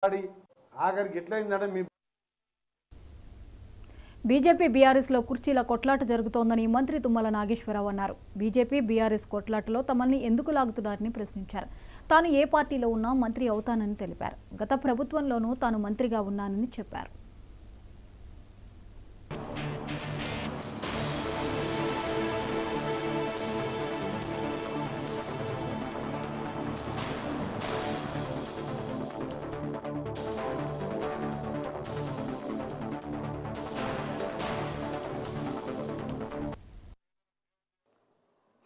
ఆఖరికి ఎట్లయిందంటే మీ BJP BRS లో కుర్చీల కొట్లాట జరుగుతోందని మంత్రి తుమ్మల నాగేశ్వరరావు అన్నారు. బీజేపీ బీఆర్ఎస్ కొట్లాటలో తమల్ని ఎందుకు లాగుతున్నారని ప్రశ్నించారు. తాను ఏ పార్టీలో ఉన్నా మంత్రి అవుతానని తెలిపారు. గత ప్రభుత్వంలోనూ తాను మంత్రిగా ఉన్నానని చెప్పారు.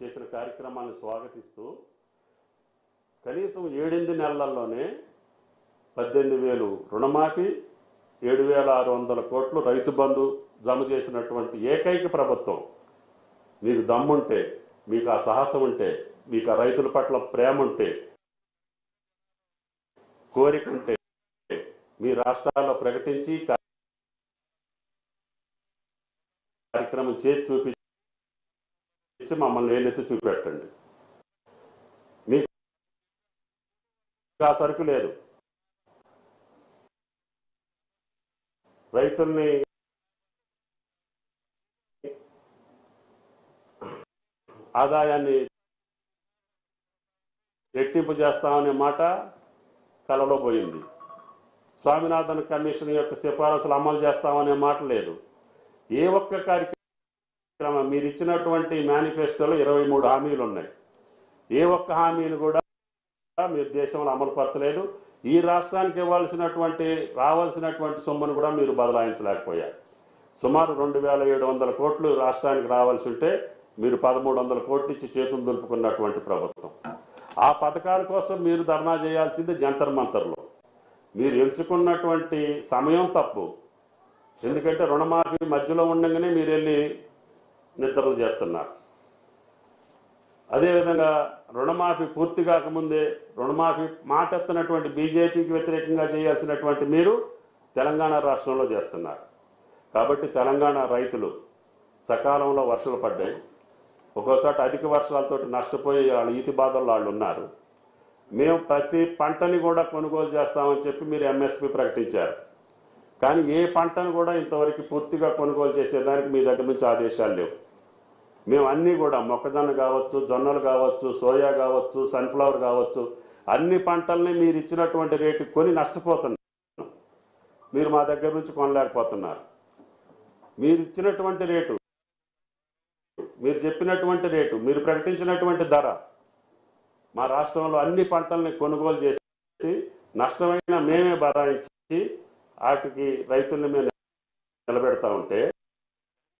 చేసిన కార్యక్రమాన్ని స్వాగతిస్తూ కనీసం 7-8 నెలల్లోనే 18,000 రుణమాఫీ, 7,600 కోట్లు రైతు బంధు జమ చేసినటువంటి ఏకైక ప్రభుత్వం. మీకు దమ్ముంటే, మీకు ఆ సాహసం ఉంటే, మీకు ఆ రైతుల పట్ల ప్రేమ ఉంటే, కోరిక ఉంటే మీ రాష్ట్రాల్లో ప్రకటించి కార్యక్రమం చేసి చూపించి మమ్మల్ని ఏలెత్తి చూపెట్టండి. మీకు ఆ సరుకు లేదు. రైతుల్ని ఆదాయాన్ని రెట్టింపు చేస్తామనే మాట కలలో పోయింది. స్వామినాథన్ కమిషన్ యొక్క సిఫారసులు అమలు చేస్తామనే మాట లేదు. ఏ ఒక్క కార్యక్రమం మీరు ఇచ్చినటువంటి మేనిఫెస్టోలో 23 హామీలు ఉన్నాయి. ఏ ఒక్క హామీని కూడా మీరు దేశంలో అమలు పరచలేదు. ఈ రాష్ట్రానికి రావాల్సినటువంటి సొమ్మును కూడా మీరు బదలాయించలేకపోయారు. సుమారు 2,700 కోట్లు రాష్ట్రానికి రావాల్సి ఉంటే మీరు 1,300 కోట్లు ఇచ్చి చేతులు దులుపుకున్నటువంటి ప్రభుత్వం. ఆ పథకాల కోసం మీరు ధర్నా చేయాల్సింది జంతర్ మంతర్లో. మీరు ఎంచుకున్నటువంటి సమయం తప్పు. ఎందుకంటే రుణమాఫీ మధ్యలో ఉండగానే మీరు వెళ్ళి నిద్రలు చేస్తున్నారు. అదేవిధంగా రుణమాఫీ పూర్తి కాకముందే రుణమాఫీ మాట ఎత్తినటువంటి బీజేపీకి వ్యతిరేకంగా చేయాల్సినటువంటి మీరు తెలంగాణ రాష్ట్రంలో చేస్తున్నారు. కాబట్టి తెలంగాణ రైతులు సకాలంలో వర్షాలు పడ్డాయి. ఒక్కోసారి అధిక వర్షాలతో నష్టపోయి వాళ్ళు ఈతి బాధల్లో వాళ్ళు ఉన్నారు. మేము ప్రతి పంటని కూడా కొనుగోలు చేస్తామని చెప్పి మీరు ఎంఎస్పీ ప్రకటించారు. కానీ ఏ పంటను కూడా ఇంతవరకు పూర్తిగా కొనుగోలు చేసేదానికి మీ దగ్గర నుంచి ఆదేశాలు లేవు. మేము అన్నీ కూడా మొక్కజొన్న కావచ్చు, జొన్నలు కావచ్చు, సోయా కావచ్చు, సన్ఫ్లవర్ కావచ్చు, అన్ని పంటల్ని మీరు ఇచ్చినటువంటి రేటు కొని నష్టపోతున్నాం. మీరు మా దగ్గర నుంచి కొనలేకపోతున్నారు. మీరు ఇచ్చినటువంటి రేటు, మీరు చెప్పినటువంటి రేటు, మీరు ప్రకటించినటువంటి ధర మా రాష్ట్రంలో అన్ని పంటల్ని కొనుగోలు చేసి నష్టమైన మేమే భరాయించి వాటికి రైతుల్ని మేము నిలబెడతా ఉంటే